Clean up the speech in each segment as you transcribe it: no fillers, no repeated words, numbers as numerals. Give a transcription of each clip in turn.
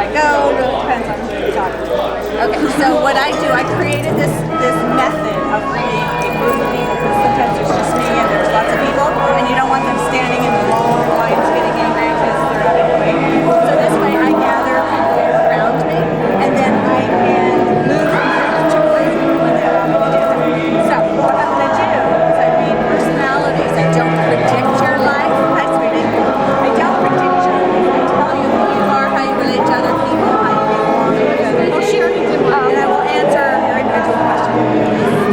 I go, it really depends on who you're talking to. Okay, so what I do, I created this method of reading a group of people, because sometimes there's just me and there's lots of people, and you don't want them standing in the long lines getting angry because they're having to wait. So this way I gather people around me, and then I can move strategically when they're having to do that. So what I'm going to do is I read personalities. I don't predict your life. Hi, sweetie. I don't predict your life. I tell you who you are, how you relate to other people, how you get along with other people. She already did one. And I will answer your individual question.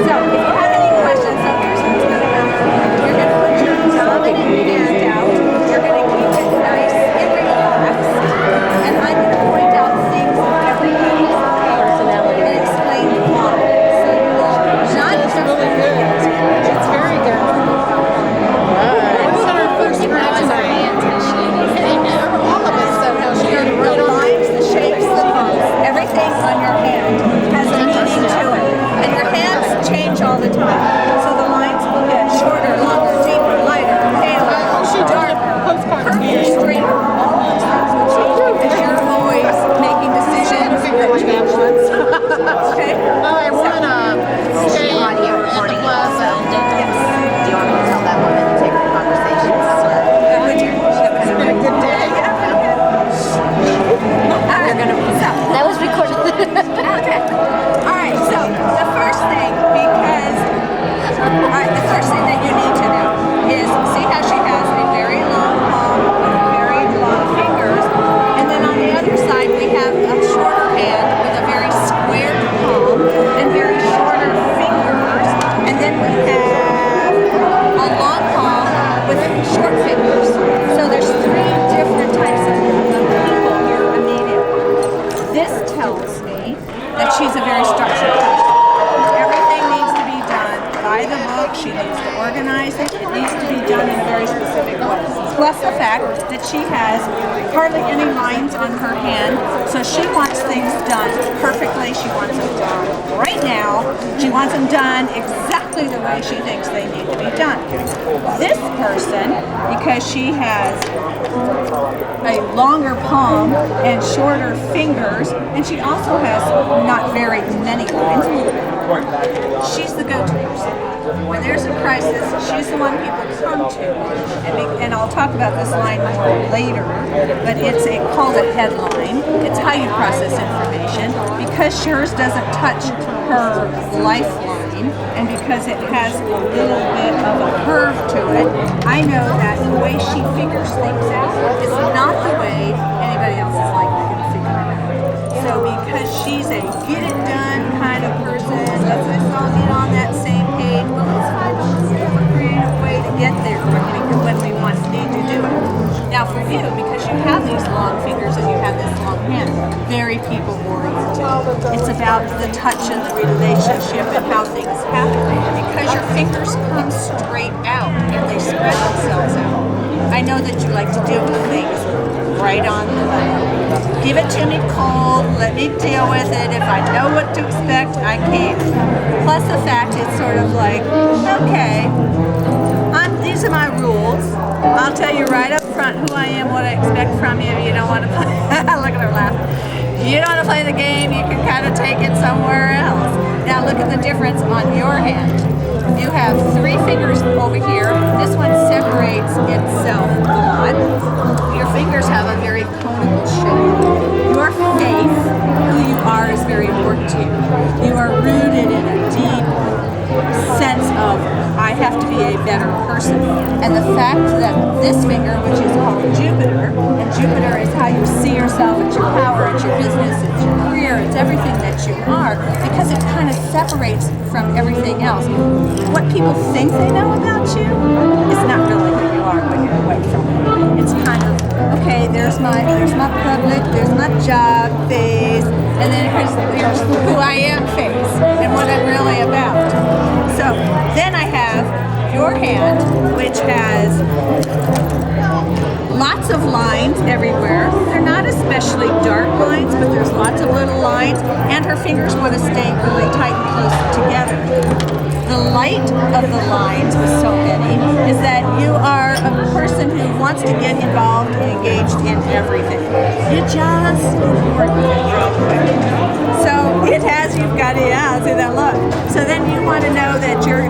So if you have any questions, so here's what's going to happen. You're going to put your dominant hand out. You're going to keep it nice and relaxed. And I'm going to point out things in everybody's personality and explain why. So you will not just really good. It's very good. What was our first imaginary? All of us said how she had it right the on. lines, the shapes, the pumps, everything on your hand has a meaning to it. And your hands change all the time. So the lines will get shorter, longer, deeper, lighter, paler, darker, curvier, straighter. All of those things will change because you're always making decisions that change once. Okay? I want to stay on here at the recording plaza. Yes. Do you want me to tell that woman to take her conversation somewhere? Would you? It's been a good day. We're gonna. So, That was recorded. okay. All right. So the first thing, the first thing that you need to know is see how she has a very long palm with very long fingers, and then on the other side we have a shorter hand with a very square palm and very shorter fingers, and then we have a long palm with short fingers. So there's three different types of people here immediately. This tells me that she's a very structured person. Everything needs to be done by the book. She needs to organize it. It needs to be done in very specific ways. Plus the fact that she has hardly any lines on her hand, so she wants things done perfectly. She wants them done right now. She wants them done exactly the way she thinks they need to be done. This person, because she has a longer palm and shorter fingers, and she also has not very many lines. She's the go-to person. When there's a crisis, she's the one people come to. And I'll talk about this line more later, but it's called a headline. It's how you process information. Because yours doesn't touch her lifeline, and because it has a little bit of a curve to it, I know that the way she figures things out is not the way anybody else is likely to figure it out. So because she's a get it done kind of person, let's all get on that same page, well, let's find a creative way to get there when we need to do it. Now for you, because you have these long fingers and you have this long hand, very people oriented. It's about the touch and the relationship and how things happen. Because your fingers come straight out and they spread themselves out. I know that you like to deal with things right on the button. Give it to me cold, let me deal with it. If I know what to expect, I can. Plus the fact it's sort of like, okay, these are my rules. I'll tell you right up front who I am, what I expect from you. You don't want to play, look at her laugh. You don't want to play the game, you can kind of take it somewhere else. Now look at the difference on your hand. You have three fingers over here. This one separates itself a lot. Your fingers have a very conical shape. Your faith, who you are, is very important to you. You are rooted in a deep sense of, I have to be a better person. And the fact that this finger, which is called Jupiter, and Jupiter is how you see yourself, it's your power, it's your business, it's your career, it's everything that you are, because it kind of separates from everything else. What people think they know about you is not really who you are when you're away from it. It's kind of, okay, there's my public, there's my job face, and then here's who I am face, and what I'm really about. So then I have your hand, which has lots of lines everywhere. They're not especially dark lines, but there's lots of little lines, and her fingers want to stay really tight and close together. the light of the lines with so many is that you are a person who wants to get involved and engaged in everything. You just important real quick. So it has, you've got to, yeah, see that look. So then you want to know that you're